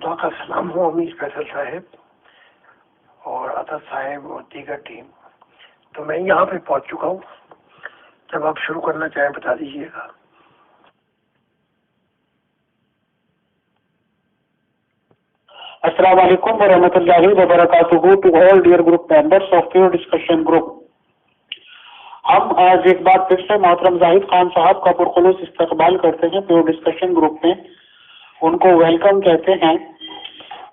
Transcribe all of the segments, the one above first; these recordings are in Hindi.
खुदा का सलाम हो अमीर फैसल साहब और अतर साहब और दीगर टीम। तो मैं यहाँ पे पहुँच चुका हूँ। जब आप शुरू करना चाहें बता दीजिएगा। अस्सलाम वालेकुम व रहमतुल्लाहि व बरकातुहू to all dear group members of pure discussion group. हम आज एक बार फिर से मोहतरम जाहिद खान साहब का पुरखुलूस इस्तकबाल करते हैं प्योर डिस्कशन ग्रुप में। उनको वेलकम कहते हैं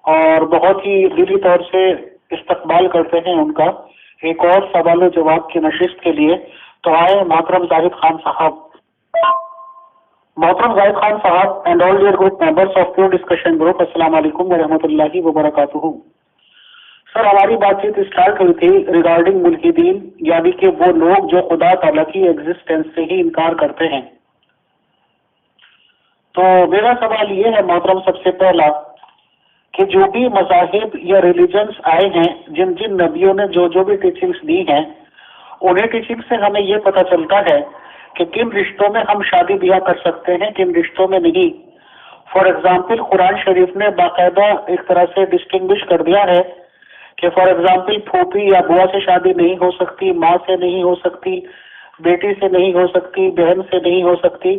और बहुत ही दिली तौर से इस्तकबाल करते हैं उनका एक और सवाल जवाब की नशिस्त के लिए। तो आए मोहतरम जाहिद खान साहब। मोहतरम जाहिद खान साहब and all dear group members of pure discussion group, अस्सलाम वालेकुम व रहमतुल्लाहि व बरकातुहू। सर, हमारी बातचीत स्टार्ट हुई थी रिगार्डिंग मुल्हिदीन, यानी कि वो लोग जो खुदा ताला की एग्जिस्टेंस से ही इनकार करते हैं। तो मेरा सवाल ये है मोहतरम, सबसे पहला कि जो भी मज़ाहिब या रिलीजन्स आए हैं, जिन जिन नबियों ने जो जो भी टीचिंग्स दी हैं, उन्हें टीचिंग से हमें ये पता चलता है कि किन रिश्तों में हम शादी ब्याह कर सकते हैं, किन रिश्तों में नहीं। फॉर एग्जाम्पल कुरान शरीफ ने बाकायदा एक तरह से डिस्टिंग्विश कर दिया है कि फॉर एग्जाम्पल फूफी या बुआ से शादी नहीं हो सकती, माँ से नहीं हो सकती, बेटी से नहीं हो सकती, बहन से नहीं हो सकती,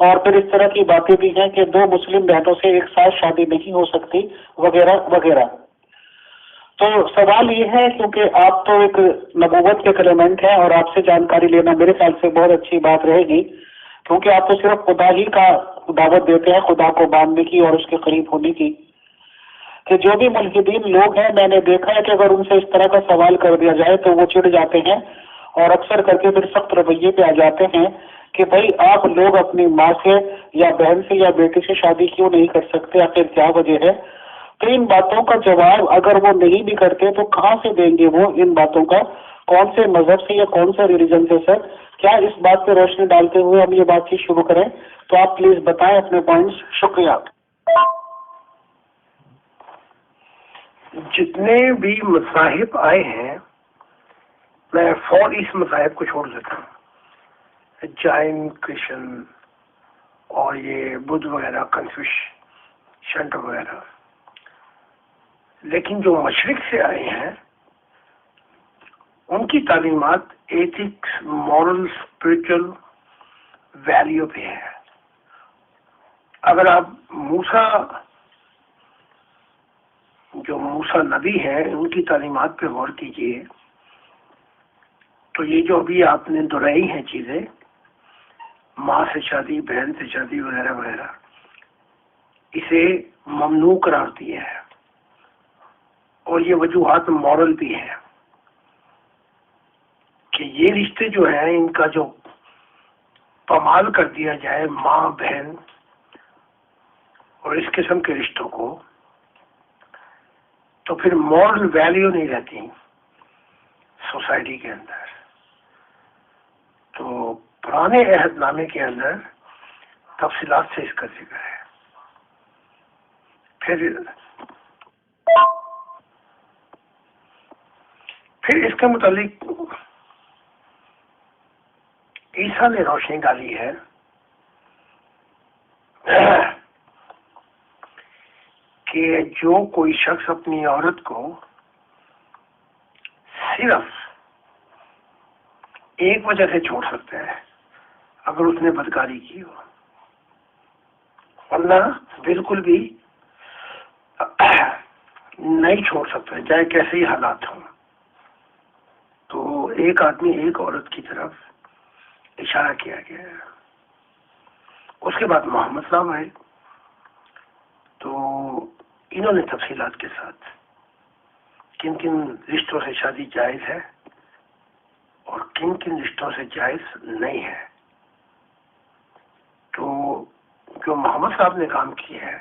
और फिर इस तरह की बातें भी हैं कि दो मुस्लिम बहनों से एक साथ शादी नहीं हो सकती, वगैरह वगैरह। तो सवाल ये है, क्योंकि आप तो एक नबूवत के एलिमेंट हैं और आपसे जानकारी लेना मेरे ख्याल से बहुत अच्छी बात रहेगी, क्योंकि आप तो सिर्फ खुदा ही का दावत देते हैं, खुदा को मानने की और उसके करीब होने की। कि जो भी मुल्हिदीन लोग हैं, मैंने देखा है कि अगर उनसे इस तरह का सवाल कर दिया जाए तो वो चिढ़ जाते हैं और अक्सर करके फिर सख्त रवैये पे आ जाते हैं कि भाई आप लोग अपनी माँ से या बहन से या बेटी से शादी क्यों नहीं कर सकते, आखिर क्या वजह है। तो इन बातों का जवाब अगर वो नहीं भी करते तो कहाँ से देंगे वो इन बातों का, कौन से मजहब से या कौन सा रिलीजन से। सर, क्या इस बात पे रोशनी डालते हुए हम ये बातचीत शुरू करें? तो आप प्लीज बताएं अपने पॉइंट्स। शुक्रिया। जितने भी मज़ाहिब आए हैं, मैं फॉर इस मज़ाहिब को छोड़ देता हूँ, जैन, क्रिश्चियन और ये बुद्ध वगैरह, कन्फ्यूशियन वगैरह। लेकिन जो मशरिक से आए हैं उनकी तालीमात एथिक्स, मॉरल, स्पिरिचुअल वैल्यू पे है। अगर आप जो मूसा नबी है उनकी तालीमात पे गौर कीजिए तो ये जो अभी आपने दोहराई हैं चीजें, माँ से शादी, बहन से शादी वगैरह वगैरह, इसे ममनू करार दिया है और ये वजूहात मॉरल भी है कि ये रिश्ते जो हैं इनका जो पामाल कर दिया जाए माँ बहन और इस किस्म के रिश्तों को, तो फिर मॉरल वैल्यू नहीं रहती सोसाइटी के अंदर। तो पुराने अहदनामे के अंदर तफसीलात से इसका जिक्र है। फिर इसके मुतालिक ईसा ने रोशनी डाली है कि जो कोई शख्स अपनी औरत को सिर्फ एक वजह से छोड़ सकता है, अगर उसने बदकारी की हो, वरना बिल्कुल भी नहीं छोड़ सकता, चाहे कैसे ही हालात हों। तो एक आदमी एक औरत की तरफ इशारा किया गया है। उसके बाद मोहम्मद साहब आए तो इन्होंने तफसीलात के साथ किन किन रिश्तों से शादी जायज है और किन किन रिश्तों से जायज नहीं है। तो जो मोहम्मद साहब ने काम किया है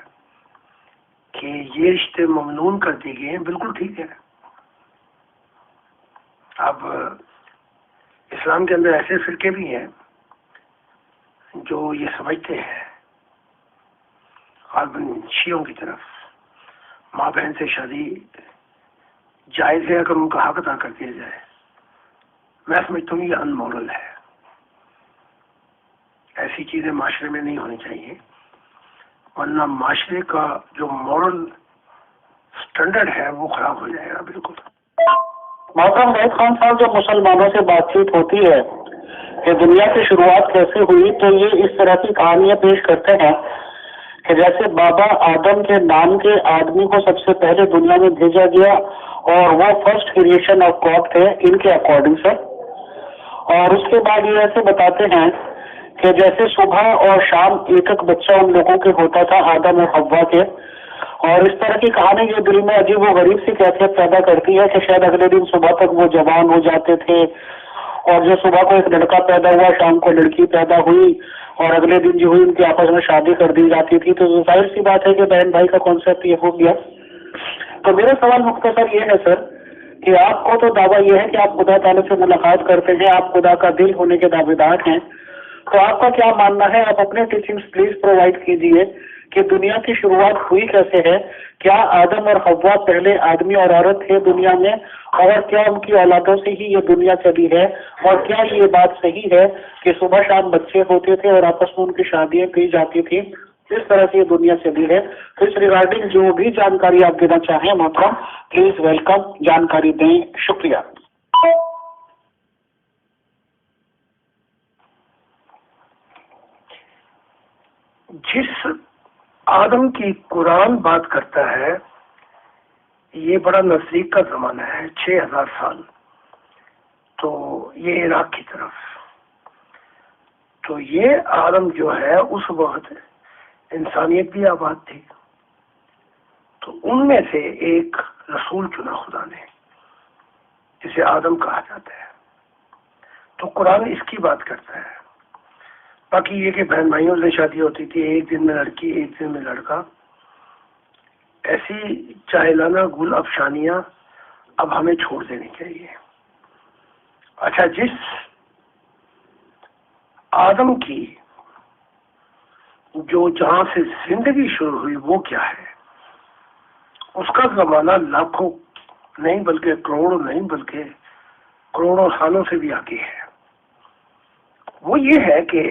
कि ये रिश्ते ममनून कर दिए गए हैं, बिल्कुल ठीक है। अब इस्लाम के अंदर ऐसे फिरके भी हैं जो ये समझते हैं, खासतौर शियों की तरफ, माँ बहन से शादी जायज है अगर उनका हक अदा कर दिया जाए। मैं समझता हूँ ये अनमोरल है, ऐसी चीजें माशरे में नहीं होनी चाहिए, वरना माशरे का जो मॉरल स्टैंडर्ड है वो खराब हो जाएगा बिल्कुल। मोहतरम वहीद खान साहब, जब मुसलमानों से बातचीत होती है कि दुनिया की शुरुआत कैसे हुई, तो ये इस तरह की कहानियां पेश करते हैं कि जैसे बाबा आदम के नाम के आदमी को सबसे पहले दुनिया में भेजा गया और वो फर्स्ट क्रिएशन ऑफ गॉड थे इनके अकॉर्डिंग से। और उसके बाद ये ऐसे बताते हैं कि जैसे सुबह और शाम एक एक बच्चा उन लोगों के होता था, आदम और हव्वा के। और इस तरह की कहानी जो दिल में अजीब व गरीब सी कैफियत पैदा करती है कि शायद अगले दिन सुबह तक वो जवान हो जाते थे, और जो सुबह को एक लड़का पैदा हुआ, शाम को लड़की पैदा हुई, और अगले दिन जो हुई उनकी आपस में शादी कर दी जाती थी। तो जाहिर सी बात है कि बहन भाई का कॉन्सेप्ट ये हो गया। तो मेरा सवाल मुख्तसर ये है सर कि आपको तो दावा यह है कि आप खुदा ताला से मुलाकात करते हैं, आप खुदा का दिल होने के दावेदार हैं, तो आपका क्या मानना है? आप अपने टीचिंग्स प्लीज प्रोवाइड कीजिए कि दुनिया की शुरुआत हुई कैसे है। क्या आदम और हव्वा पहले आदमी और औरत थे दुनिया में, और क्या उनकी औलादों से ही ये दुनिया चली है, और क्या ये बात सही है कि सुबह शाम बच्चे होते थे और आपस में उनकी शादियां की जाती थी, इस तरह से ये दुनिया चली है? तो इस रिगार्डिंग जो भी जानकारी आप देना चाहें मोहतरम, प्लीज वेलकम, जानकारी दें, शुक्रिया। जिस आदम की कुरान बात करता है ये बड़ा नजदीक का जमाना है, 6000 साल। तो ये इराक की तरफ, तो ये आदम जो है उस वक्त इंसानियत भी आबाद थी, तो उनमें से एक रसूल चुना खुदा ने जिसे आदम कहा जाता है। तो कुरान इसकी बात करता है। बाकी ये कि बहन भाइयों से शादी होती थी, एक दिन में लड़की एक दिन में लड़का, ऐसी चाहेलाना गुल अफसानियां अब हमें छोड़ देनी चाहिए। अच्छा, जिस आदम की जो जहां से जिंदगी शुरू हुई वो क्या है, उसका जमाना लाखों नहीं बल्कि करोड़ों नहीं बल्कि करोड़ों सालों से भी आगे है। वो ये है कि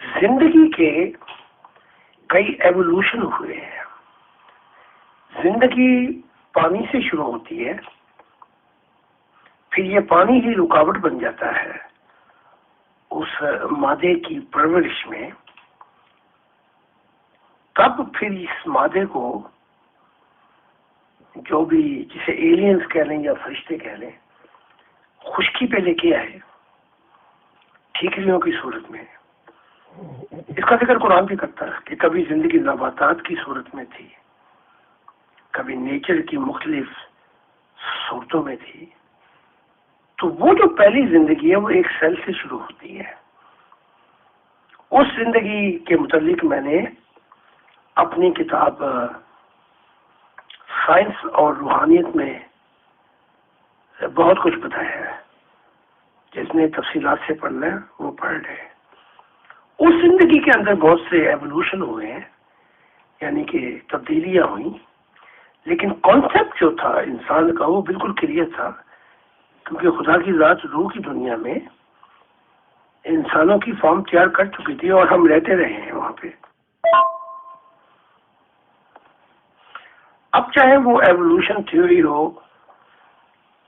जिंदगी के कई एवोल्यूशन हुए हैं। जिंदगी पानी से शुरू होती है, फिर ये पानी ही रुकावट बन जाता है उस मादे की परवरिश में। तब फिर इस मादे को जो भी जिसे एलियंस कह लें या फरिश्ते कह लें, खुश्की पे लेके आए ठीकरियों की सूरत में। इसका जिक्र कुरान भी करता है कि कभी जिंदगी नबातात की सूरत में थी, कभी नेचर की मुख्तलिफ सूरतों में थी। तो वो जो पहली जिंदगी है वो एक सेल से शुरू होती है। उस जिंदगी के मुतालिक मैंने अपनी किताब साइंस और रूहानियत में बहुत कुछ बताया है। जिसने तफसीलात से पढ़ना है वो पढ़ ले। उस जिंदगी के अंदर बहुत से एवोल्यूशन हुए हैं, यानी कि तब्दीलियां हुई, लेकिन कॉन्सेप्ट जो था इंसान का वो बिल्कुल क्लियर था, क्योंकि खुदा की जात रूह की दुनिया में इंसानों की फॉर्म तैयार कर चुकी थी और हम रहते रहे हैं वहां पे। अब चाहे वो एवोल्यूशन थ्योरी हो,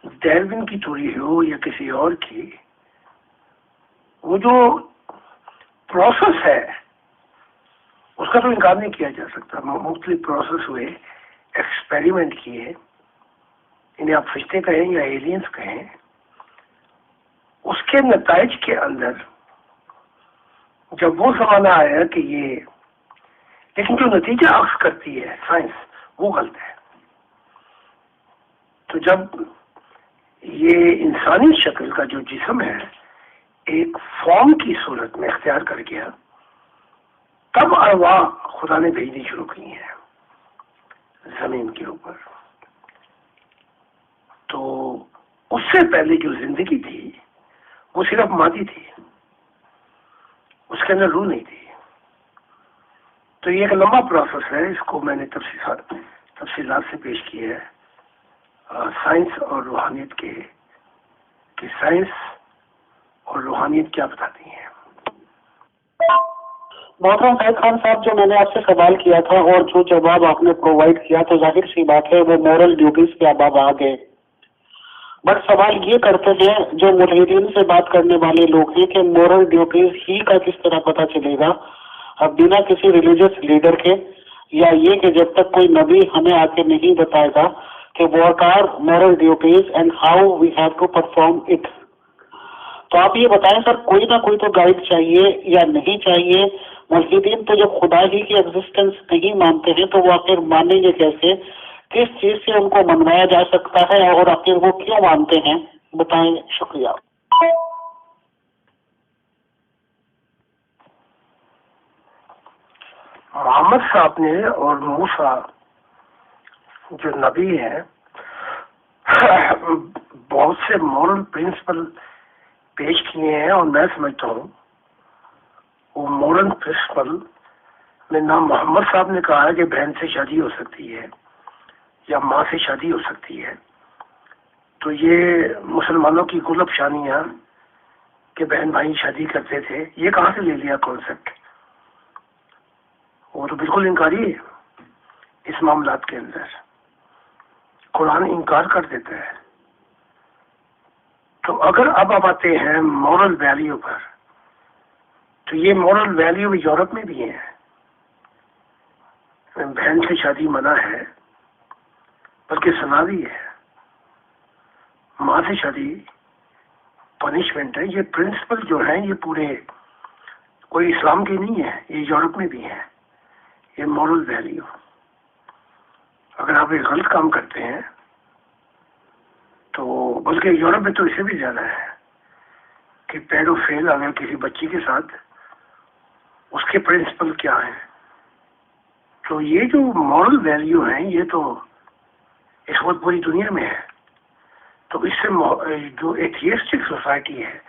डार्विन की थ्योरी हो या किसी और की, वो जो प्रोसेस है उसका तो इनकार नहीं किया जा सकता। मुख्तलिफ प्रोसेस हुए, एक्सपेरिमेंट किए, इन्हें आप फरिश्ते कहें या एलियंस कहें, उसके नताइज के अंदर जब वो जमाना आया कि ये, लेकिन जो नतीजा अक्स करती है साइंस वो गलत है। तो जब ये इंसानी शक्ल का जो जिस्म है एक फॉर्म की सूरत में इख्तियार कर गया, तब अरवाह खुदा ने भेजनी शुरू की है जमीन के ऊपर। तो उससे पहले जो जिंदगी थी वो सिर्फ मादी थी, उसके अंदर रूह नहीं थी। तो ये एक लंबा प्रोसेस है, इसको मैंने तफसीलात से पेश किया है साइंस और रूहानियत के, कि साइंस और रूहानियत क्या बताती है। मोहतरम साहिद खान साहब, जो मैंने आपसे सवाल किया था और जो जवाब आपने प्रोवाइड किया, तो जाहिर सी बात है वो मॉरल ड्यूटीज पे आप आ गए। बट सवाल ये करते हैं जो मुल्हिदीन से बात करने वाले लोग हैं कि मॉरल ड्यूटीज ही का किस तरह पता चलेगा अब बिना किसी रिलीजियस लीडर के, या ये कि जब तक कोई नबी हमें आके नहीं बताएगा कि what are moral duties and how we have to perform it. तो आप ये बताएं सर, कोई ना कोई तो गाइड चाहिए या नहीं चाहिए? मुल्हिदीन तो जब खुदा ही की एग्जिस्टेंस नहीं मानते हैं तो वो आखिर मानेंगे कैसे? किस चीज से उनको मनवाया जा सकता है और आखिर वो क्यों मानते हैं? बताएं। शुक्रिया। मोहम्मद साहब ने और मूसा जो नबी है बहुत से मॉरल प्रिंसिपल पेश किए हैं, और मैं समझता हूँ वो मॉरल प्रिंसिपल में ना मोहम्मद साहब ने कहा है कि बहन से शादी हो सकती है या माँ से शादी हो सकती है। तो ये मुसलमानों की गुलब शानियाँ कि बहन भाई शादी करते थे, ये कहाँ से ले लिया कॉन्सेप्ट? वो तो बिल्कुल इनकारी है इस मामलात के अंदर। कुरान इनकार कर देता है। तो अगर अब आप आते हैं मॉरल वैल्यू पर, तो ये मॉरल वैल्यू यूरोप में भी है। बहन से शादी मना है, बल्कि सना भी है। माँ से शादी पनिशमेंट है। ये प्रिंसिपल जो है ये पूरे कोई इस्लाम के नहीं है, ये यूरोप में भी है। ये मॉरल वैल्यू, अगर आप एक गलत काम करते हैं तो, बल्कि यूरोप में तो इससे भी ज्यादा है कि पेडोफिल अगर किसी बच्ची के साथ, उसके प्रिंसिपल क्या है। तो ये जो मॉरल वैल्यू है ये तो इस वक्त पूरी दुनिया में है। तो इससे जो एथियस्टिक सोसाइटी है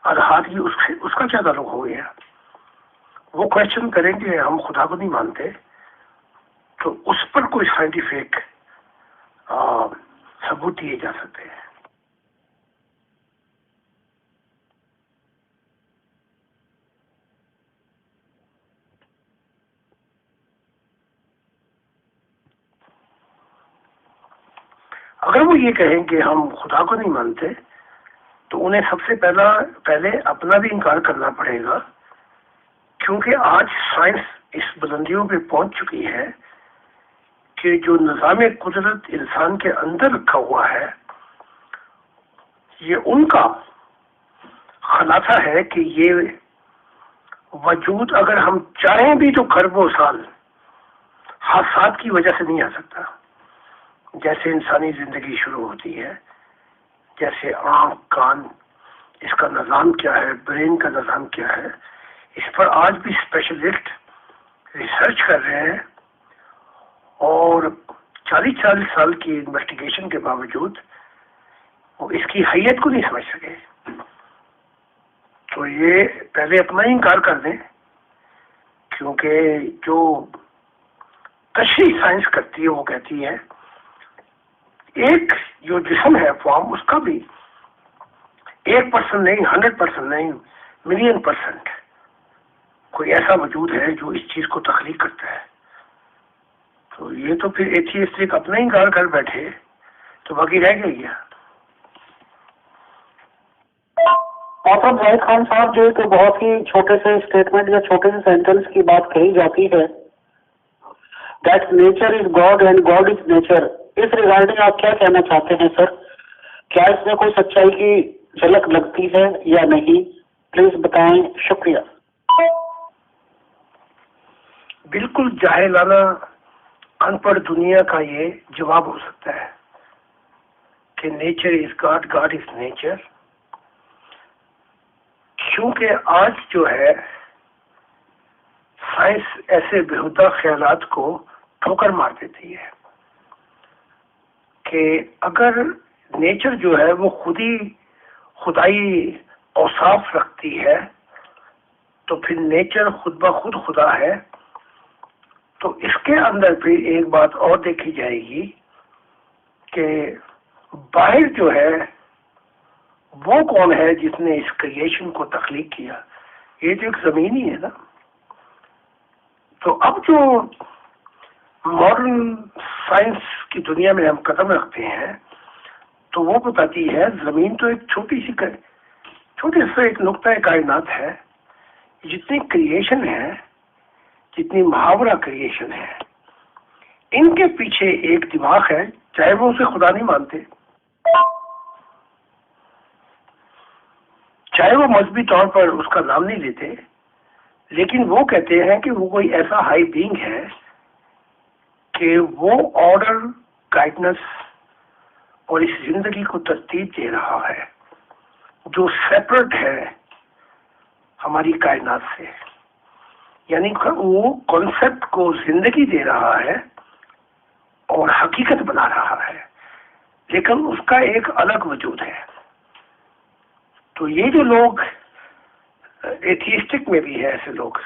अरहाद की, उसका क्या ताल्लुक हो गया? वो क्वेश्चन करेंगे हम खुदा को नहीं मानते, तो उस पर कोई साइंटिफिक सबूत दिए जा सकते हैं। अगर वो ये कहें कि हम खुदा को नहीं मानते, तो उन्हें सबसे पहले अपना भी इनकार करना पड़ेगा, क्योंकि आज साइंस इस बुलंदियों पे पहुंच चुकी है कि जो निज़ाम कुदरत इंसान के अंदर रखा हुआ है, ये उनका खलासा है कि ये वजूद अगर हम चाहें भी तो खरबों साल हादसात की वजह से नहीं आ सकता। जैसे इंसानी जिंदगी शुरू होती है, जैसे आंख कान, इसका निज़ाम क्या है, ब्रेन का निज़ाम क्या है, इस पर आज भी स्पेशलिस्ट रिसर्च कर रहे हैं, और 40-40 साल की इन्वेस्टिगेशन के बावजूद वो इसकी हैयत को नहीं समझ सके। तो ये पहले अपना ही इनकार कर दें, क्योंकि जो तशरीह साइंस करती है वो कहती है एक जो जिस्म है फॉर्म, उसका भी 1% नहीं, 100% नहीं, मिलियन % कोई ऐसा वजूद है जो इस चीज को तख्लीक करता है। तो ये तो फिर एथियस्टिक अपना ही इनकार कर बैठे, तो बाकी रह गया। मोहतरम जाहिद खान साहब, जो एक बहुत ही छोटे से स्टेटमेंट या छोटे से सेंटेंस की बात कही जाती है, that nature is God and God is nature, इस रिगार्डिंग आप क्या कहना चाहते हैं सर? क्या इसमें कोई सच्चाई की झलक लगती है या नहीं? प्लीज बताएं। शुक्रिया। बिल्कुल जाहिलाना अनपढ़ दुनिया का ये जवाब हो सकता है कि nature is God, God is nature, क्योंकि आज जो है साइंस ऐसे बेहुदा ख्यालात को ठोकर मार देती है कि अगर नेचर जो है वो खुद ही खुदाई औसाफ रखती है, तो फिर नेचर खुद ब खुद खुदा है। तो इसके अंदर फिर एक बात और देखी जाएगी कि बाहर जो है वो कौन है जिसने इस क्रिएशन को तख्लीक किया। ये तो एक जमीन ही है ना, तो अब जो मॉडर्न साइंस की दुनिया में हम कदम रखते हैं तो वो बताती है जमीन तो एक छोटे से एक नुक्ता कायनात है। जितनी क्रिएशन है, जितनी मुहावरा क्रिएशन है, इनके पीछे एक दिमाग है, चाहे वो उसे खुदा नहीं मानते, चाहे वो मजहबी तौर पर उसका नाम नहीं लेते, लेकिन वो कहते हैं कि वो कोई ऐसा हाई बीइंग है कि वो ऑर्डर, गाइडेंस और इस जिंदगी को तरतीब दे रहा है जो सेपरेट है हमारी कायनात से। यानी वो कॉन्सेप्ट को जिंदगी दे रहा है और हकीकत बना रहा है, लेकिन उसका एक अलग वजूद है। तो ये जो लोग एथियस्टिक में भी है ऐसे लोग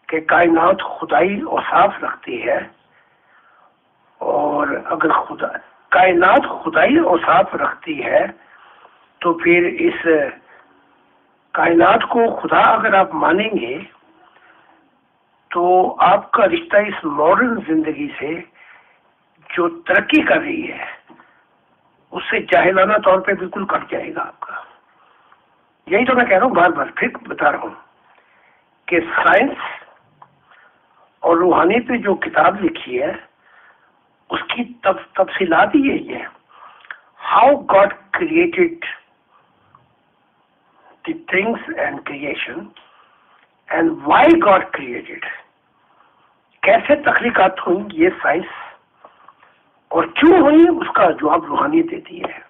कि कायनात खुदाई और साफ रखती है, और अगर कायनात खुदाई और साफ रखती है तो फिर इस कायनात को खुदा अगर आप मानेंगे तो आपका रिश्ता इस मॉडर्न जिंदगी से जो तरक्की कर रही है उससे जाहिलाना तौर पे बिल्कुल कट जाएगा आपका। यही तो मैं कह रहा हूँ, बार बार फिर बता रहा हूँ कि साइंस और रूहानी पे जो किताब लिखी है उसकी तफसीलात ही यही है। How God created the things and creation and why God created, कैसे तख्लीकात हुई ये साइंस, और क्यों हुई उसका जवाब रूहानी देती है।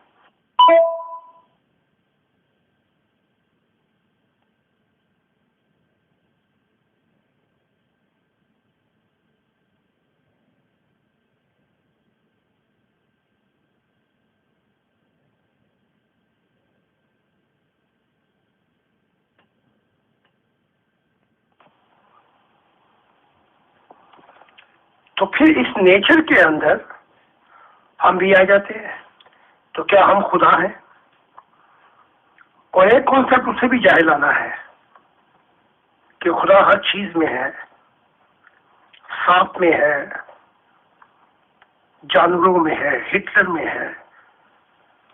तो फिर इस नेचर के अंदर हम भी आ जाते हैं। तो क्या हम खुदा हैं? और एक कॉन्सेप्ट उससे भी जाहिलाना है कि खुदा हर चीज में है, सांप में है, जानवरों में है, हिटलर में है।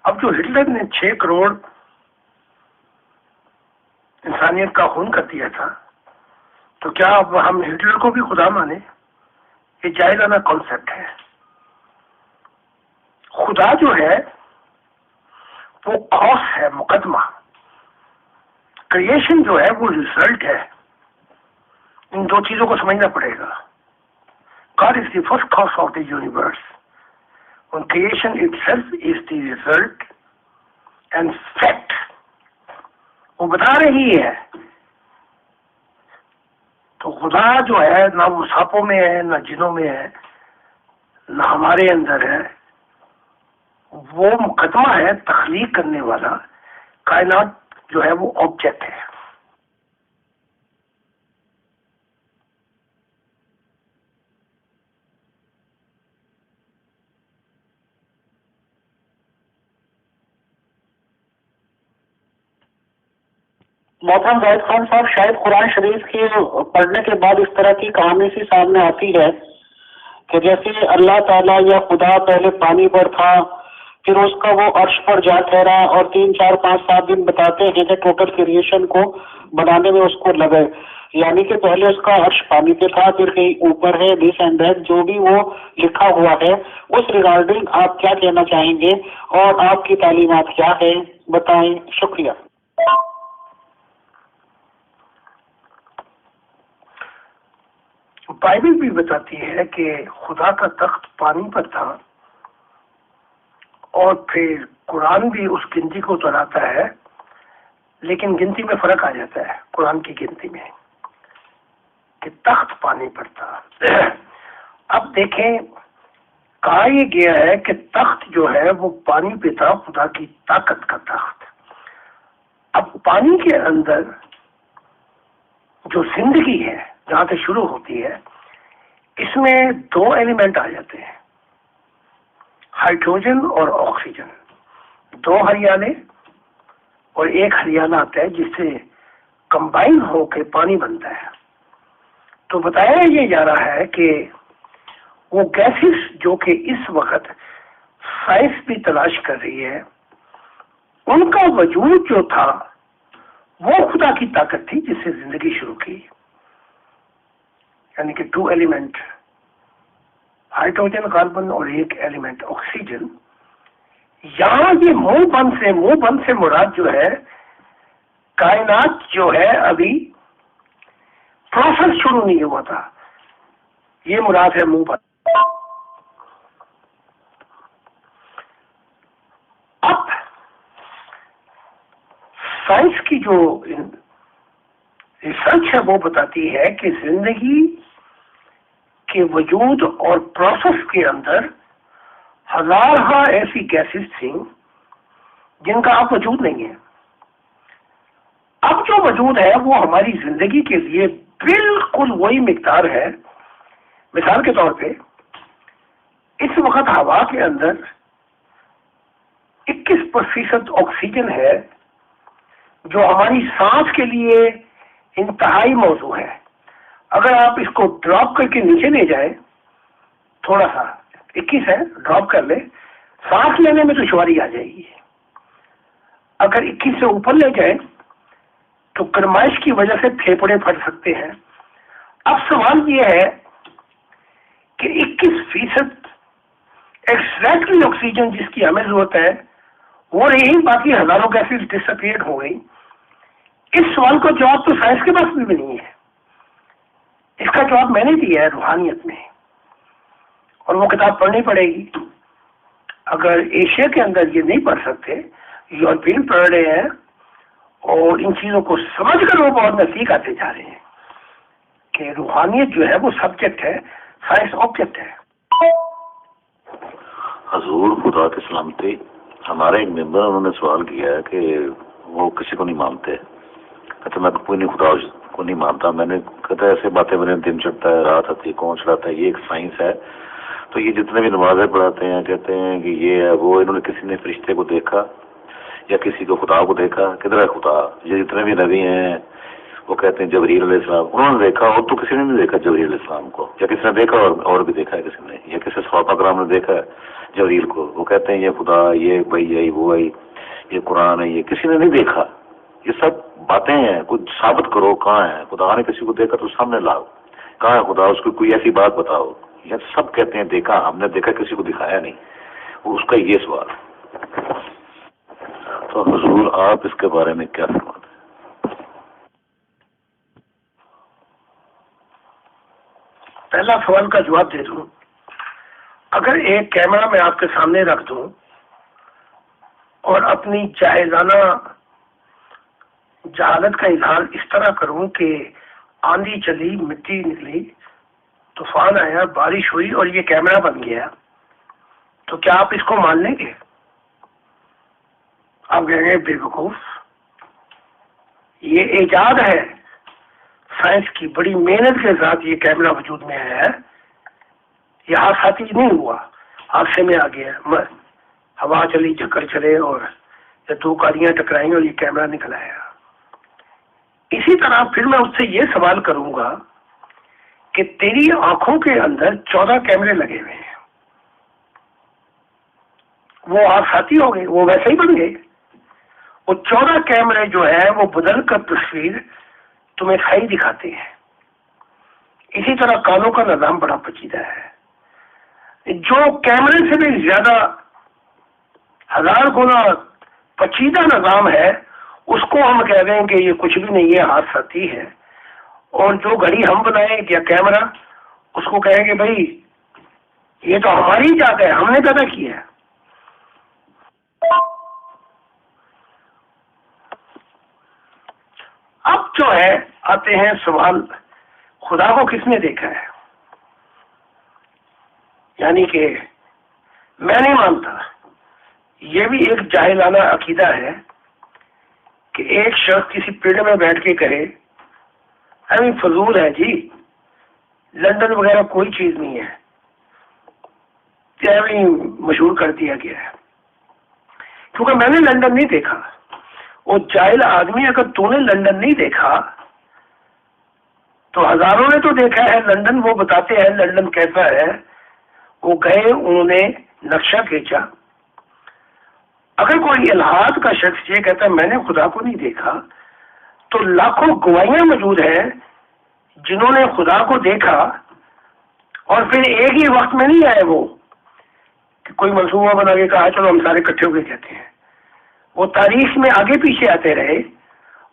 अब जो हिटलर ने 6 करोड़ इंसानियत का खून कर दिया था, तो क्या अब हम हिटलर को भी खुदा माने? ये जाहिलाना कॉन्सेप्ट है। खुदा जो है वो कॉज है, मुकदमा। क्रिएशन जो है वो रिजल्ट है। इन दो चीजों को समझना पड़ेगा। God is the first cause of the universe, and creation itself is the result and fact। वो बता रही है। तो खुदा जो है ना वो सांपों में है, ना जिनों में है, ना हमारे अंदर है। वो मुकदमा है, तख्लीक करने वाला। कायनात जो है वो ऑब्जेक्ट है। मोहतरम जाहिद खान साहब, शायद कुरान शरीफ के पढ़ने के बाद इस तरह की कहानी सी सामने आती है कि जैसे अल्लाह ताला या खुदा पहले पानी पर था, फिर उसका वो अर्श पर जा ठहरा, और 3, 4, 5, 7 दिन बताते हैं कि टोटल क्रिएशन को बनाने में उसको लगे। यानी कि पहले उसका अर्श पानी पे था, फिर कहीं ऊपर है, दिस एंड दैट जो भी वो लिखा हुआ है, उस रिगार्डिंग आप क्या कहना चाहेंगे और आपकी तालीमात क्या है, बताएं। शुक्रिया। बाइबल भी बताती है कि खुदा का तख्त पानी पर था, और फिर कुरान भी उस गिनती को दोहराता है, लेकिन गिनती में फर्क आ जाता है कुरान की गिनती में कि तख्त पानी पर था। अब देखें, कहा यह गया है कि तख्त जो है वो पानी पे था, खुदा की ताकत का तख्त। अब पानी के अंदर जो जिंदगी है जहां से शुरू होती है, इसमें 2 एलिमेंट आ जाते हैं, हाइड्रोजन और ऑक्सीजन। 2 हरियाले और 1 हरियाला आता है जिससे कंबाइन होकर पानी बनता है। तो बताया ये जा रहा है कि वो गैसेस जो कि इस वक्त साइंस भी तलाश कर रही है, उनका वजूद जो था वो खुदा की ताकत थी जिससे जिंदगी शुरू की। यानी कि 2 एलिमेंट हाइड्रोजन कार्बन और एक एलिमेंट ऑक्सीजन। यहां ये मुंह बंद से मुराद जो है कायनात जो है अभी प्रोसेस शुरू नहीं हुआ था, ये मुराद है मुंह बंद। अब साइंस की जो रिसर्च है वो बताती है कि जिंदगी के वजूद और प्रोसेस के अंदर हजारों ऐसी गैसेस थी जिनका अब वजूद नहीं है। अब जो वजूद है वो हमारी जिंदगी के लिए बिल्कुल वही मिकदार है। मिसाल के तौर पे इस वक्त हवा के अंदर 21% ऑक्सीजन है जो हमारी सांस के लिए इंतहाई मौजू है। अगर आप इसको ड्रॉप करके नीचे ले जाए, थोड़ा सा 21 है, ड्रॉप कर ले, सांस लेने में दुश्वारी आ जाएगी। अगर 21 से ऊपर ले जाए तो गर्माइश की वजह से फेफड़े फट सकते हैं। अब सवाल ये है कि 21% एक्सैक्टली ऑक्सीजन जिसकी हमें जरूरत है वो रही, बाकी हजारों गैसेस डिसअपियर हो गई। इस सवाल का जवाब तो साइंस के पास भी नहीं है। इसका जवाब मैंने दिया है रूहानियत में, और वो किताब पढ़नी पड़ेगी। अगर एशिया के अंदर ये नहीं पढ़ सकते, यूरोपियन पढ़ रहे हैं और इन चीजों को समझकर वो बहुत नजदीक आते जा रहे हैं कि रूहानियत जो है वो सब्जेक्ट है, साइंस ऑब्जेक्ट है। हजूर खुदा की सलामती। हमारे एक मेंबर उन्होंने सवाल किया है कि वो किसी को नहीं मानते, कहते मैं कोई नहीं खुदा को नहीं मानता। मैंने कहता ऐसे बातें मेरे दिन चढ़ता है, रात आती है, कौन चढ़ाता है, ये एक साइंस है। तो ये जितने भी नमाजें पढ़ाते हैं कहते हैं कि ये है वो, इन्होंने किसी ने फरिश्ते को देखा या किसी को खुदा को देखा? किधर है खुदा? ये जितने भी नबी हैं वो कहते हैं जबरील अलैहिस्सलाम उन्होंने देखा, और तो किसी ने नहीं देखा जबरील अलैहिस्सलाम को, या किसी ने देखा और भी देखा है किसी ने, या किसी सहाबा कराम ने देखा है जबरील को। वो कहते हैं ये खुदा, ये भाई आई वो आई, ये कुरान है, ये किसी ने नहीं देखा। ये सब बातें हैं, कुछ साबित करो कहाँ है खुदा। ने किसी को देखा तो सामने लाओ, कहाँ है खुदा, उसको कोई ऐसी बात बताओ। ये सब कहते हैं देखा, हमने देखा, किसी को दिखाया नहीं। वो उसका ये सवाल। तो हुजूर आप इसके बारे में क्या फरमाते हैं? पहला सवाल का जवाब दे दूं, अगर एक कैमरा मैं आपके सामने रख दूं और अपनी जाहिलाना जहालत का इजहार इस तरह करूं कि आंधी चली, मिट्टी निकली, तूफान आया, बारिश हुई और ये कैमरा बन गया, तो क्या आप इसको मान लेंगे? आप कहेंगे बेवकूफ, ये इजाद है साइंस की, बड़ी मेहनत के साथ ये कैमरा वजूद में आया है, ये हादसाती नहीं हुआ, हादसे में आ गया, हवा चली, चक्कर चले और या 2 गाड़ियां टकराई और ये कैमरा निकल आया। इसी तरह फिर मैं उससे ये सवाल करूंगा कि तेरी आंखों के अंदर 14 कैमरे लगे हुए हैं, वो हादसाती हो गए, वो वैसे ही बन गए। वो 14 कैमरे जो है वो बदल कर तस्वीर तुम्हें सही दिखाते हैं। इसी तरह कानों का निजाम बड़ा पेचीदा है, जो कैमरे से भी ज्यादा 1000 गुना पेचीदा निजाम है, उसको हम कह रहे हैं कि ये कुछ भी नहीं है, हादसाती है। और जो घड़ी हम बनाए या कैमरा, उसको कहेंगे भाई ये तो हमारी इजाद है, हमने पैदा किया है। अब जो है आते हैं सवाल, खुदा को किसने देखा है? यानी कि मैं नहीं मानता, ये भी एक जाहिलाना अकीदा है कि एक शख्स किसी पेड़ में बैठ के कहे अभी फजूल है जी, लंदन वगैरह कोई चीज नहीं है, भी मशहूर कर दिया गया है। क्योंकि मैंने लंदन नहीं देखा। वो जाहिल आदमी, अगर तूने लंदन नहीं देखा तो हजारों ने तो देखा है लंदन, वो बताते हैं लंदन कैसा है। वो गए, उन्होंने नक्शा खींचा। अगर कोई इल्हाद का शख्स ये कहता है मैंने खुदा को नहीं देखा, तो लाखों गवाहियां मौजूद हैं जिन्होंने खुदा को देखा और फिर एक ही वक्त में नहीं आए वो कि कोई मंसूबा बना के कहा चलो हम सारे इकट्ठे होकर कहते हैं। वो तारीख में आगे पीछे आते रहे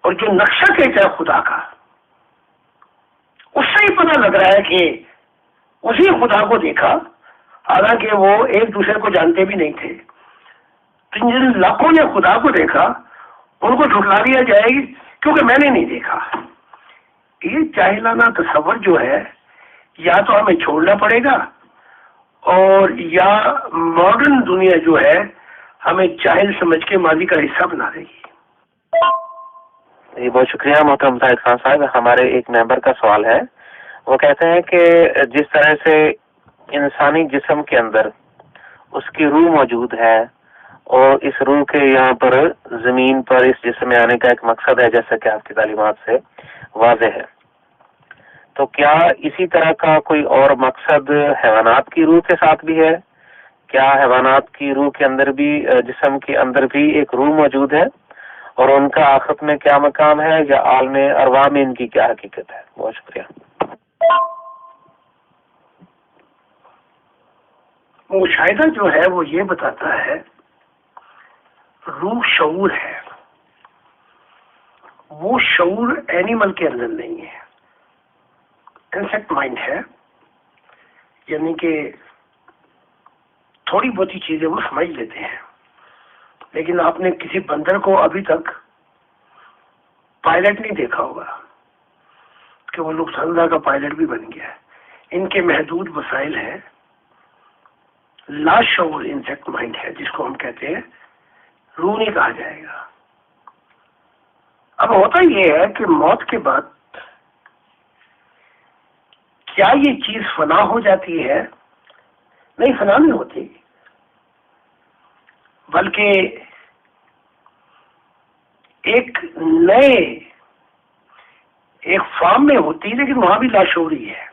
और जो नक्शा खींचा खुदा का, उससे ही पता लग रहा है कि उसी खुदा को देखा, हालांकि वो एक दूसरे को जानते भी नहीं थे। तो जिन लाखों ने खुदा को देखा उनको झुठला दिया जाएगी क्योंकि मैंने नहीं देखा। ये जाहिलाना तसव्वुर जो है या तो हमें छोड़ना पड़ेगा और या मॉडर्न दुनिया जो है हमें जाहिल समझ के माजी का हिस्सा बना देगी। जी बहुत शुक्रिया मोहतरम जाहिद खान साहब। हमारे एक मेंबर का सवाल है, वो कहते हैं कि जिस तरह से इंसानी जिस्म के अंदर उसकी रूह मौजूद है और इस रूह के यहाँ पर जमीन पर इस जिस्म में आने का एक मकसद है जैसा कि आपकी तालीमात से वाज़ेह है, तो क्या इसी तरह का कोई और मकसद हैवानात की रूह के साथ भी है? क्या हैवानात की रूह के अंदर भी, जिस्म के अंदर भी एक रूह मौजूद है और उनका आखिरत में क्या मकाम है या आलम अरवाह में इनकी क्या हकीकत है? बहुत शुक्रिया। मुशाहिदा जो है वो ये बताता है रूह शऊर है, वो शऊर एनिमल के अंदर नहीं है, इंसेक्ट माइंड है। यानी कि थोड़ी बहुत ही चीजें वो समझ लेते हैं, लेकिन आपने किसी बंदर को अभी तक पायलट नहीं देखा होगा कि वो लुफ्थांसा का पायलट भी बन गया है। इनके महदूद वसाइल हैं, लाशऊर इंसेक्ट माइंड है जिसको हम कहते हैं, रूह नहीं कहा जाएगा। अब होता ये है कि मौत के बाद क्या ये चीज फना हो जाती है? नहीं, फना नहीं होती, बल्कि एक नए एक फॉर्म में होती है, लेकिन वहां भी लाशऊरी है।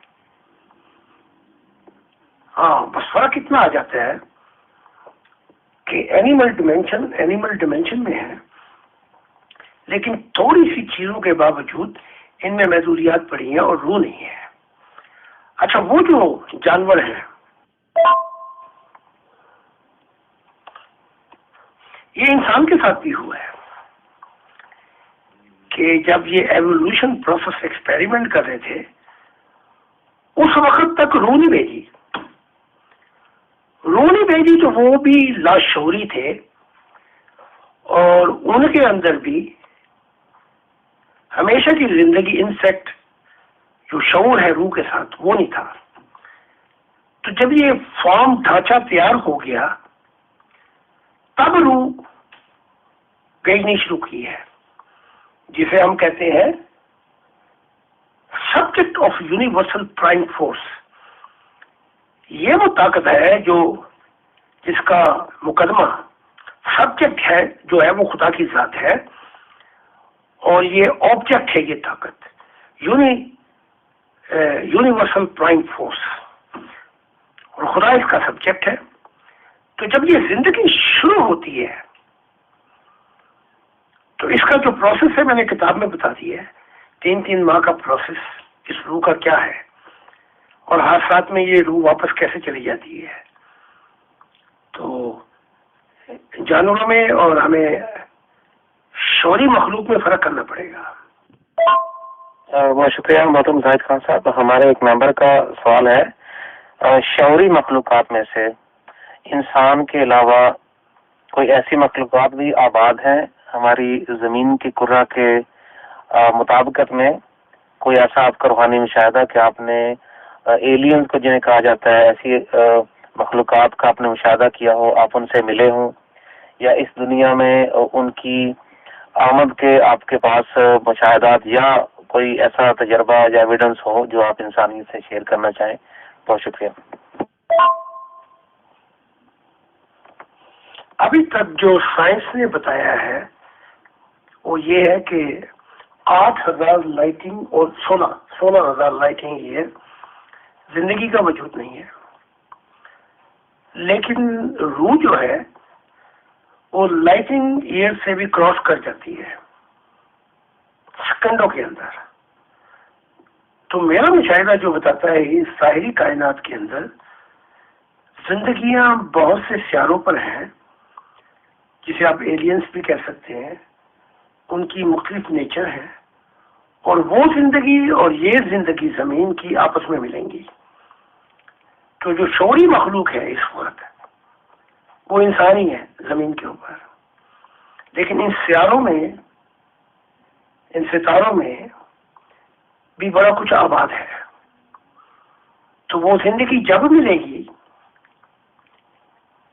हाँ, बस फर्क इतना आ जाता है कि एनिमल डिमेंशन में है, लेकिन थोड़ी सी चीजों के बावजूद इनमें महदूदियात पड़ी हैं और रूह नहीं है। अच्छा, वो जो जानवर है ये इंसान के साथ भी हुआ है कि जब ये एवोल्यूशन प्रोसेस एक्सपेरिमेंट कर रहे थे उस वक्त तक रूह नहीं भेजी, तो वो भी लाशऊरी थे और उनके अंदर भी हमेशा की जिंदगी इंसेक्ट जो शऊर है रूह के साथ वो नहीं था। तो जब ये फॉर्म ढांचा तैयार हो गया तब रूह भेजनी शुरू की है, जिसे हम कहते हैं subject of universal prime force. ये वो ताकत है जिसका मुकदमा सब्जेक्ट है, जो है वो खुदा की जात है, और ये ऑब्जेक्ट है, ये ताकत यूनिवर्सल प्राइम फोर्स, और खुदा इसका सब्जेक्ट है। तो जब ये जिंदगी शुरू होती है तो इसका जो प्रोसेस है मैंने किताब में बता दिया है, 3 माह का प्रोसेस इस रूह का क्या है, और हादसात में ये रूह वापस कैसे चली जाती है। तो जानवरों में और हमें शौरी मखलूक में फर्क करना पड़ेगा। बहुत शुक्रिया मोहतरम जाहिद खान साहब। हमारे एक मेंबर का सवाल है, शौरी मखलूकात में से इंसान के अलावा कोई ऐसी मखलूकात भी आबाद हैं हमारी जमीन की कुर्रा के मुताबिकत में? कोई ऐसा आपका रूहानी मुशाहिदा कि आपने एलियंस को जिन्हें कहा जाता है, ऐसी मखलूकात का आपने मुशाहिदा किया हो, आप उनसे मिले हों, या इस दुनिया में उनकी आमद के आपके पास मुशाहिदात या कोई ऐसा तजर्बा या एविडेंस हो जो आप इंसानियत से शेयर करना चाहें? बहुत शुक्रिया। अभी तक जो साइंस ने बताया है वो ये है कि 8,000 लाइटिंग और 16,000 लाइटिंग ईयर जिंदगी का वजूद नहीं है। लेकिन रूह जो है वो लाइटिंग ईयर से भी क्रॉस कर जाती है सेकंडों के अंदर। तो मेरा मुशाहिदा जो बताता है इस साहिरी कायनात के अंदर जिंदगियां बहुत से सियारों पर हैं, जिसे आप एलियंस भी कह सकते हैं, उनकी मुख्तलिफ नेचर है, और वो जिंदगी और ये जिंदगी जमीन की आपस में मिलेंगी। तो जो शौरी मखलूक है इस वक्त वो इंसान ही है जमीन के ऊपर, लेकिन इन सियारों में, इन सितारों में भी बड़ा कुछ आबाद है। तो वो जिंदगी जब मिलेगी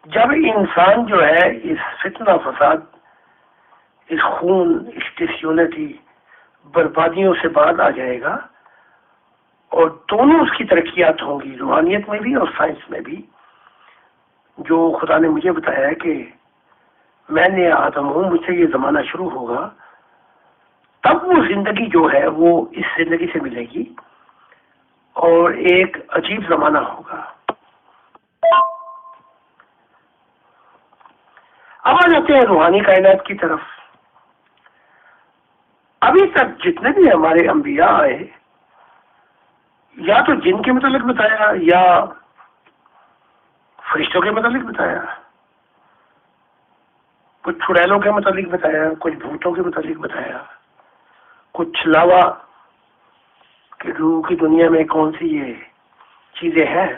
जब इंसान जो है इस फितना फसाद, इस खून, इस डिसयूनिटी, बर्बादियों से बाहर आ जाएगा, और दोनों उसकी तरक्कियात होंगी, रूहानियत में भी और साइंस में भी। जो खुदा ने मुझे बताया है कि मैंने आदम हूं, मुझसे ये जमाना शुरू होगा, तब वो जिंदगी जो है वो इस जिंदगी से मिलेगी और एक अजीब जमाना होगा। अब आ जाते हैं रूहानी कायनात की तरफ। अभी तक जितने भी हमारे अंबिया आए, या तो जिन के मतलब बताया या फरिश्तों के मतलब बताया, कुछ छुड़ैलों के मतलब बताया, कुछ भूतों के मतलब बताया, कुछ लावा कि रूह की दुनिया में कौन सी ये चीजें हैं।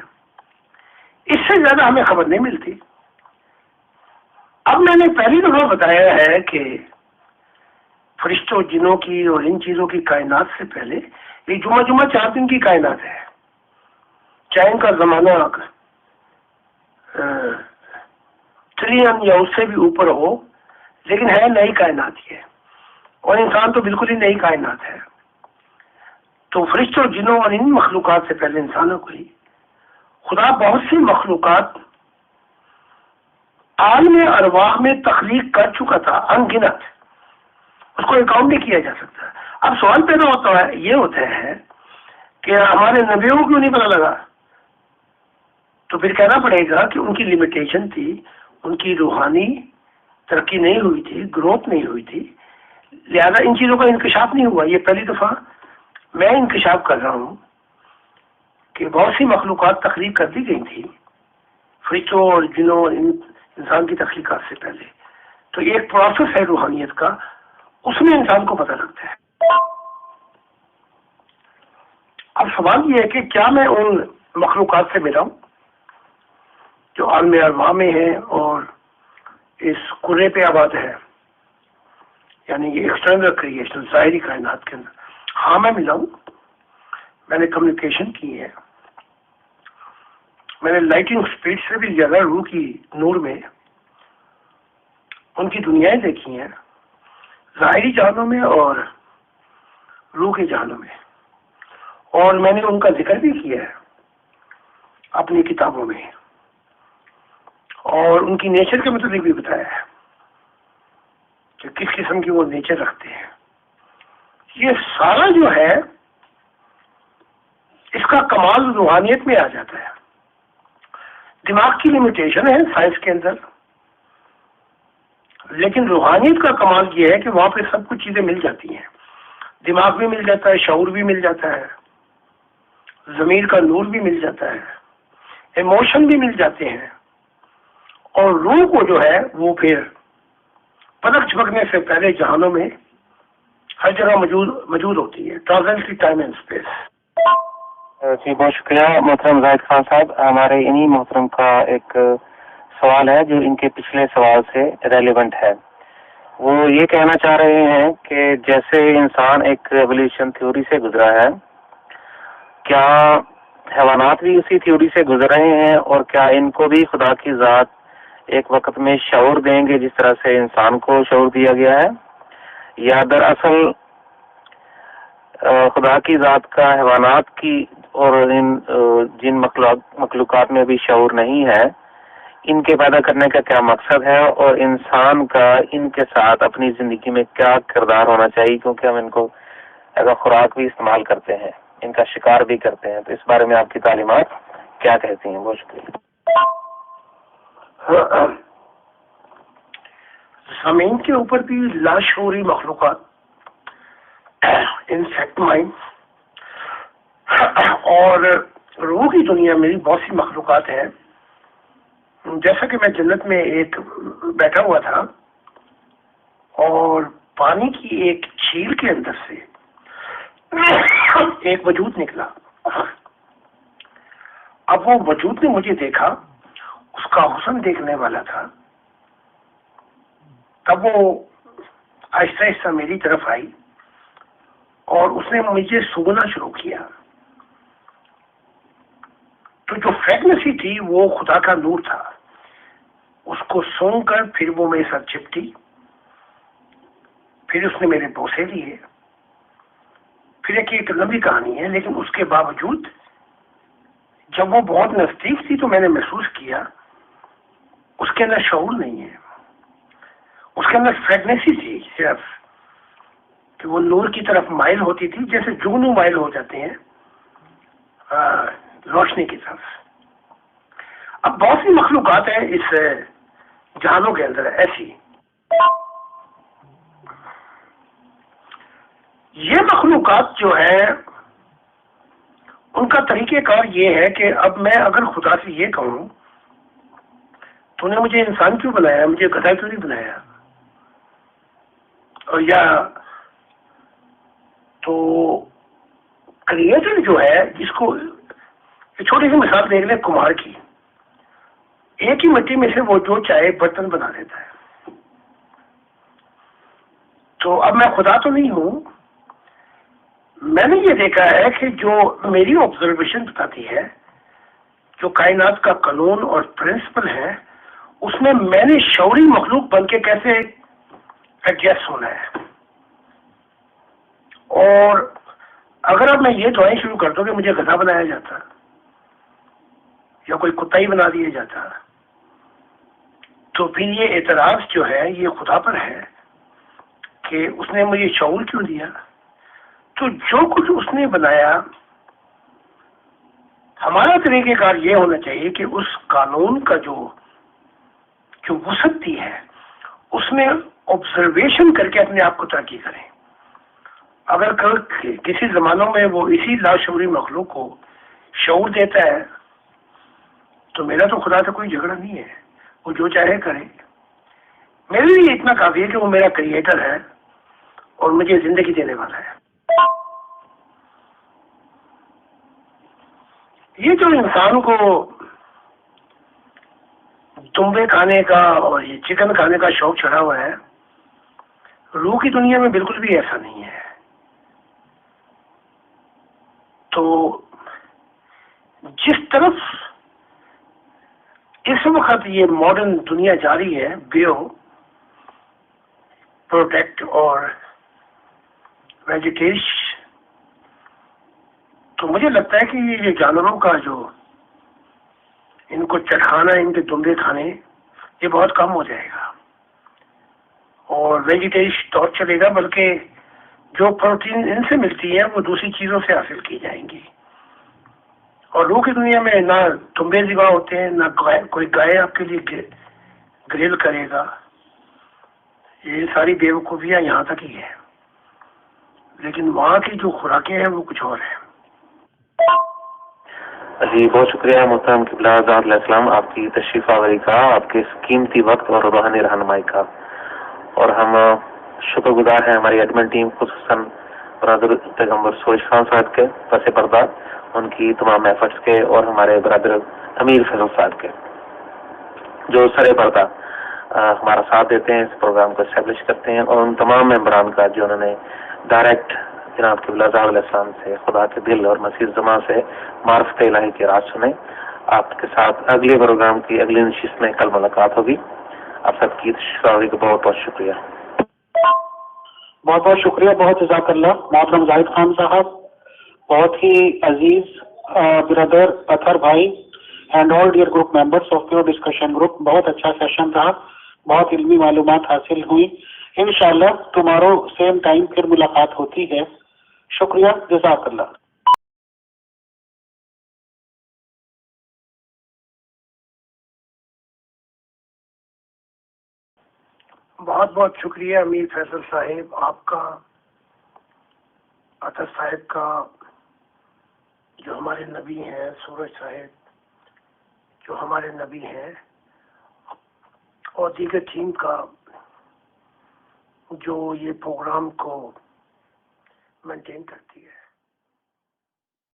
इससे ज्यादा हमें खबर नहीं मिलती। अब मैंने पहली दफा बताया है कि फरिश्तों, जिनों की और इन चीजों की कायनात से पहले ये जुमा 4 दिन की कायनात है। चाहे इनका जमाना ट्रिलियन या उससे भी ऊपर हो, लेकिन है नई कायनात ये, और इंसान तो बिल्कुल ही नई कायनात है। तो फरिश्तों, जिनों और इन मखलूकात से पहले इंसानों को ही खुदा बहुत सी मखलूकात आलम अरवाह में तख्लीक कर चुका था, अनगिनत। उसको अकाउंट नहीं किया जा सकता। अब सवाल पैदा होता है, ये होता है कि हमारे नबियों को क्यों नहीं पता लगा? तो फिर कहना पड़ेगा कि उनकी लिमिटेशन थी, उनकी रूहानी तरक्की नहीं हुई थी, ग्रोथ नहीं हुई थी, लिहाजा इन चीजों का इंकशाफ नहीं हुआ। ये पहली दफा मैं इंकशाफ कर रहा हूँ कि बहुत सी मखलूकात तख्लीक कर दी गई थी फरिश्तों और जिनों और इंसान की तख्लीकात से पहले। तो ये एक प्रोसेस है रूहानियत का, उसमें इंसान को पता लगता है। अब सवाल ये है कि क्या मैं उन मखलूकात से मिला हूँ जो आलम अरवाह में है और इस कुर्रे पे आबाद है, यानी ये एक्सटर्नल क्रिएशन, ज़ाहिरी कायनात के अंदर? हाँ, मैं मिला हूँ। मैंने कम्युनिकेशन की है। मैंने लाइटिंग स्पीड से भी ज्यादा रूह की नूर में उनकी दुनियाएं देखी हैं, ज़ाहिरी जहानों में और रूह के जहानों में, और मैंने उनका जिक्र भी किया है अपनी किताबों में, और उनकी नेचर के मतलब भी बताया है कि किस किस्म की वो नेचर रखते हैं। ये सारा जो है इसका कमाल रूहानियत में आ जाता है। दिमाग की लिमिटेशन है साइंस के अंदर, लेकिन रूहानियत का कमाल ये है कि वहां पे सब कुछ चीजें मिल जाती हैं। दिमाग भी मिल जाता है, शऊर भी मिल जाता है, जमीर का नूर भी मिल जाता है, इमोशन भी मिल जाते हैं, और रूह को जो है वो फिर पलक झपकने से पहले जहानों में हर जगह मौजूद होती है, ट्रांसेंडेंटली टाइम एंड स्पेस। जी, बहुत शुक्रिया मोहतरम जाहिद खान साहब। हमारे इन्हीं मोहतरम का एक सवाल है जो इनके पिछले सवाल से रेलेवेंट है। वो ये कहना चाह रहे हैं कि जैसे इंसान एक एवोल्यूशन थ्योरी से गुजरा है, क्या हैवानात भी उसी थ्योरी से गुजर रहे हैं, और क्या इनको भी खुदा की जात एक वक्त में शऊर देंगे जिस तरह से इंसान को शऊर दिया गया है, या दरअसल खुदा की जात का हैवानात की और इन जिन मखलूकात में भी शऊर नहीं है, इनके पैदा करने का क्या मकसद है, और इंसान का इनके साथ अपनी जिंदगी में क्या किरदार होना चाहिए, क्योंकि हम इनको एज खुराक भी इस्तेमाल करते हैं, इनका शिकार भी करते हैं, तो इस बारे में आपकी तालीमात क्या कहती हैं? बहुत शुक्रिया। ज़मीन के ऊपर भी लाशऊरी मखलूक़ात, इंसेक्ट माइंड, और रूह की दुनिया में भी बहुत सी मखलूक़ात हैं। जैसा कि मैं जन्नत में एक बैठा हुआ था और पानी की एक झील के अंदर से एक वजूद निकला। अब वो वजूद ने मुझे देखा, उसका हुस्न देखने वाला था। तब वो आहिस्ता आहिस्ता मेरी तरफ आई और उसने मुझे सूंघना शुरू किया। तो जो फ्रेगनेंसी थी वो खुदा का नूर था। उसको सूंघ कर फिर वो मेरे साथ चिपटी, फिर उसने मेरे बोसे लिए। फिर एक लंबी कहानी है, लेकिन उसके बावजूद जब वो बहुत नजदीक थी तो मैंने महसूस किया उसके अंदर शऊर नहीं है, उसके अंदर फ्रेगनेंसी थी सिर्फ कि वो नूर की तरफ माइल होती थी, जैसे जुगनू माइल हो जाते हैं रोशनी की तरफ। अब बहुत सी मखलूकात हैं इस जहानों के अंदर ऐसी। ये मखलूकात जो है उनका तरीक़ेकार ये है कि अब मैं अगर खुदा से ये कहूं तूने मुझे इंसान क्यों बनाया, मुझे गधा क्यों नहीं बनाया, और या तो क्रिएटर जो है, जिसको छोटी सी मिसाल देख ले कुम्हार की, एक ही मिट्टी में से वो जो चाहे बर्तन बना देता है। तो अब मैं खुदा तो नहीं हूं। मैंने ये देखा है कि जो मेरी ऑब्जर्वेशन बताती है, जो कायनात का कानून और प्रिंसिपल है, उसमें मैंने शौरी मखलूक बन के कैसे एडजस्ट होना है। और अगर अब मैं ये दुआएं शुरू कर दूं कि मुझे गधा बनाया जाता या कोई कुत्ता ही बना दिया जाता, तो फिर ये एतराज जो है ये खुदा पर है कि उसने मुझे शऊर क्यों दिया। तो जो कुछ उसने बनाया, हमारा तरीक़ेकार ये होना चाहिए कि उस कानून का जो वसअत है उसमें ऑब्जर्वेशन करके अपने आप को तरक्की करें। अगर किसी जमानों में वो इसी लाशऊरी मखलूक को शऊर देता है तो मेरा तो खुदा से कोई झगड़ा नहीं है, वो जो चाहे करे। मेरे लिए इतना काफी है कि वो मेरा क्रिएटर है और मुझे जिंदगी देने वाला है। ये जो इंसान को तुम्बे खाने का और ये चिकन खाने का शौक चढ़ा हुआ है, रूह की दुनिया में बिल्कुल भी ऐसा नहीं है। तो जिस तरफ इस वक्त ये मॉडर्न दुनिया जा रही है, बियो, प्रोटेक्ट और वेजिटेशन, तो मुझे लगता है कि ये जानवरों का जो इनको चटखाना, इनके दुम्बे खाने, ये बहुत कम हो जाएगा और वेजिटेरियन दौर चलेगा। बल्कि जो प्रोटीन इनसे मिलती है वो दूसरी चीजों से हासिल की जाएंगी। और रूह की दुनिया में ना दुम्बे ज़िबा होते हैं, ना कोई गाय आपके लिए ग्रिल करेगा। ये सारी बेवकूफियां यहाँ तक ही है, लेकिन वहाँ की जो खुराकें हैं वो कुछ और है। जी बहुत शुक्रिया मोहतरम क़िबला आज़ाद अलैहिस्सलाम, आपकी तशरीफ़ आवरी का, आपके इस कीमती वक्त और रूहानी रहनुमाई का। और हम शुक्रगुजार हैं हमारी एडमिन टीम, खुसूसन बरदर पैगम्बर सोइश खान साहब के पसे पर्दा, उनकी तमाम एफर्ट्स के, और हमारे बरदर अमीर फैसल साहब के जो सरे पर्दा हमारा साथ देते हैं, इस प्रोग्राम को एस्टेब्लिश करते हैं, और उन तमाम मेंबरान का जो उन्होंने डायरेक्ट जनाब क़िबला आज़ाद अलैहिस्सलाम से, खुदा के दिल और मसीह ज़मा से मार्फत इलाही के राज सुने। आपके साथ अगले प्रोग्राम की अगली नशिस्त में कल मुलाकात होगी। आप सबकी तशरीफ़ का बहुत बहुत शुक्रिया। बहुत बहुत शुक्रिया, बहुत जज़ाकल्लाह मोहतरम जाहिद खान साहब, बहुत ही अजीज ब्रदर अतर भाई and all dear group members of pure discussion group. बहुत अच्छा सेशन रहा, बहुत इल्मी मालूमात हासिल हुई। इंशाल्लाह टुमारो सेम टाइम फिर मुलाकात होती है। शुक्रिया, जज़ाकल्लाह। बहुत बहुत शुक्रिया अमीर फैसल साहिब आपका, अतर साहिब का, जो हमारे नबी हैं, सूरज साहिब जो हमारे नबी हैं, और दीगर टीम का जो ये प्रोग्राम को मेंटेन करती है।